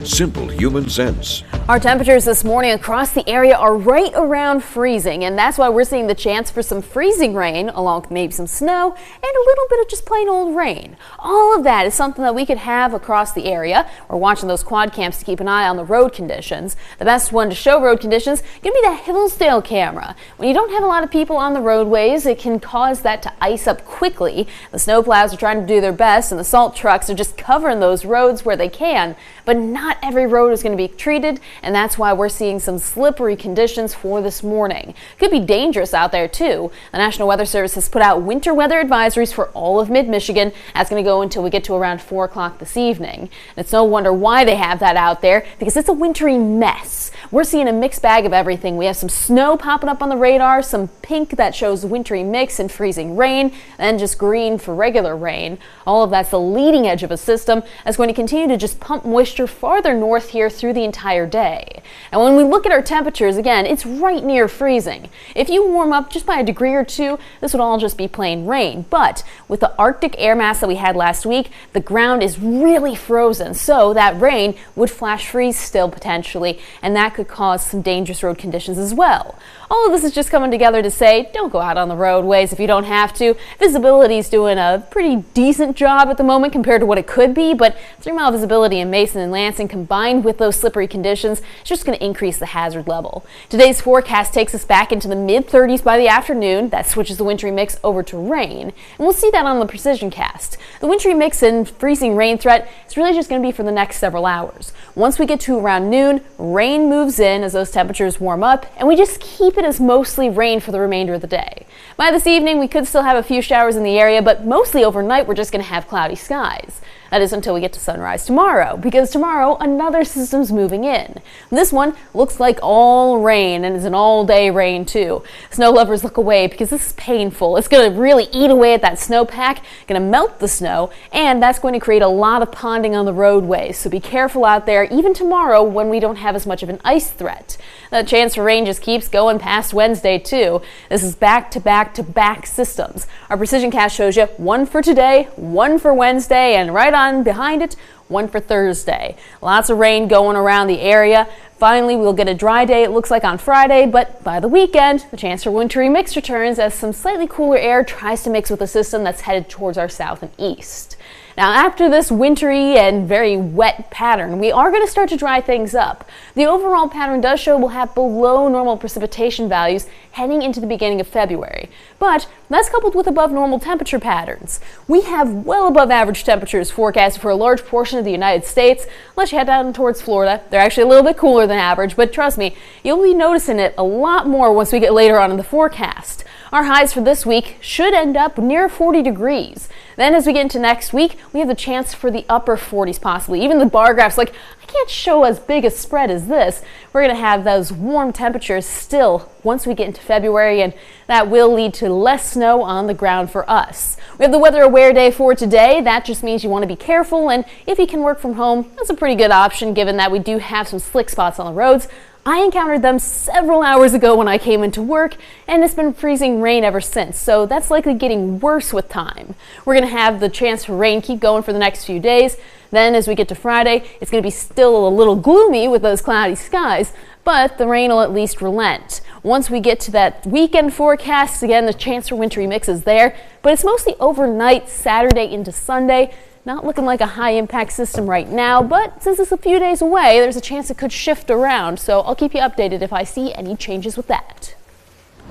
Simple human sense. Our temperatures this morning across the area are right around freezing, and that's why we're seeing the chance for some freezing rain along with maybe some snow and a little bit of just plain old rain. All of that is something that we could have across the area. We're watching those quad cams to keep an eye on the road conditions. The best one to show road conditions going to be the Hillsdale camera. When you don't have a lot of people on the roadways, it can cause that to ice up quickly. The snowplows are trying to do their best, and the salt trucks are just covering those roads where they can, but not every road is going to be treated, and that's why we're seeing some slippery conditions for this morning. Could be dangerous out there too. The National Weather Service has put out winter weather advisories for all of mid-Michigan. That's going to go until we get to around 4 o'clock this evening. And it's no wonder why they have that out there, because it's a wintry mess. We're seeing a mixed bag of everything. We have some snow popping up on the radar, some pink that shows wintry mix and freezing rain, and just green for regular rain. All of that's the leading edge of a system that's going to continue to just pump moisture farther north here through the entire day. And when we look at our temperatures, again, it's right near freezing. If you warm up just by a degree or two, this would all just be plain rain. But with the Arctic air mass that we had last week, the ground is really frozen, so that rain would flash freeze still potentially, and that could cause some dangerous road conditions as well. All of this is just coming together to say, don't go out on the roadways if you don't have to. Visibility is doing a pretty decent job at the moment compared to what it could be, but 3-mile visibility in Mason and Lansing combined with those slippery conditions is just going to increase the hazard level. Today's forecast takes us back into the mid-30s by the afternoon. That switches the wintry mix over to rain, and we'll see that on the precision cast. The wintry mix and freezing rain threat is really just going to be for the next several hours. Once we get to around noon, rain moves in as those temperatures warm up, and we just keep it as mostly rain for the remainder of the day. By this evening, we could still have a few showers in the area, but mostly overnight we're just going to have cloudy skies. That is until we get to sunrise tomorrow, because tomorrow another system's moving in. This one looks like all rain, and is an all-day rain too. Snow lovers look away because this is painful. It's going to really eat away at that snowpack, going to melt the snow, and that's going to create a lot of ponding on the roadways. So be careful out there even tomorrow when we don't have as much of an ice threat. The chance for rain just keeps going past Wednesday too. This is back-to-back-to-back systems. Our precision cast shows you one for today, one for Wednesday, and right on behind it, one for Thursday. Lots of rain going around the area. Finally, we'll get a dry day, it looks like, on Friday, but by the weekend, the chance for wintry mix returns as some slightly cooler air tries to mix with a system that's headed towards our south and east. Now, after this wintry and very wet pattern, we are going to start to dry things up. The overall pattern does show we'll have below normal precipitation values heading into the beginning of February. But that's coupled with above normal temperature patterns. We have well above average temperatures forecasted for a large portion of the United States. Unless you head down towards Florida, they're actually a little bit cooler than average, but trust me, you'll be noticing it a lot more once we get later on in the forecast. Our highs for this week should end up near 40 degrees. Then as we get into next week, we have the chance for the upper 40s possibly. Even the bar graphs, like, I can't show as big a spread as this. We're going to have those warm temperatures still once we get into February, and that will lead to less snow on the ground for us. We have the weather aware day for today. That just means you want to be careful, and if you can work from home, that's a pretty good option given that we do have some slick spots on the roads. I encountered them several hours ago when I came into work, and it's been freezing rain ever since, so that's likely getting worse with time. We're going to have the chance for rain keep going for the next few days. Then as we get to Friday, it's going to be still a little gloomy with those cloudy skies, but the rain will at least relent. Once we get to that weekend forecast, again, the chance for wintry mix is there, but it's mostly overnight, Saturday into Sunday. Not looking like a high-impact system right now, but since it's a few days away, there's a chance it could shift around, so I'll keep you updated if I see any changes with that.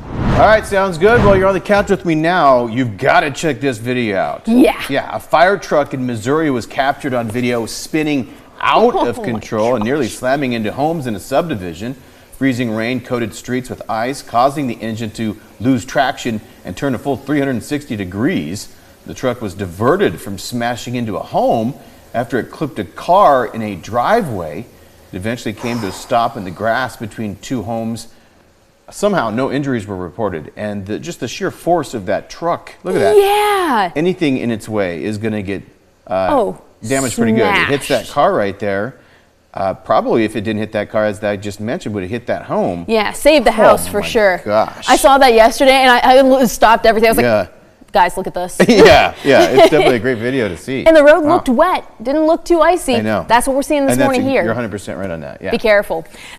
All right, sounds good. Well, you're on the couch with me now. You've got to check this video out. Yeah, a fire truck in Missouri was captured on video spinning out of control and nearly slamming into homes in a subdivision. Freezing rain coated streets with ice, causing the engine to lose traction and turn a full 360 degrees. The truck was diverted from smashing into a home after it clipped a car in a driveway. It eventually came to a stop in the grass between two homes. Somehow, no injuries were reported, and just the sheer force of that truck, look at that. Yeah. Anything in its way is going to get damaged pretty good. It hits that car right there. Probably if it didn't hit that car, as I just mentioned, would have hit that home. Yeah, saved the house for sure. Gosh. I saw that yesterday, and I stopped everything. I was like, guys, look at this. Yeah, it's definitely a great video to see. And the road looked wet, didn't look too icy. I know. That's what we're seeing this morning here. You're 100% right on that. Yeah. Be careful.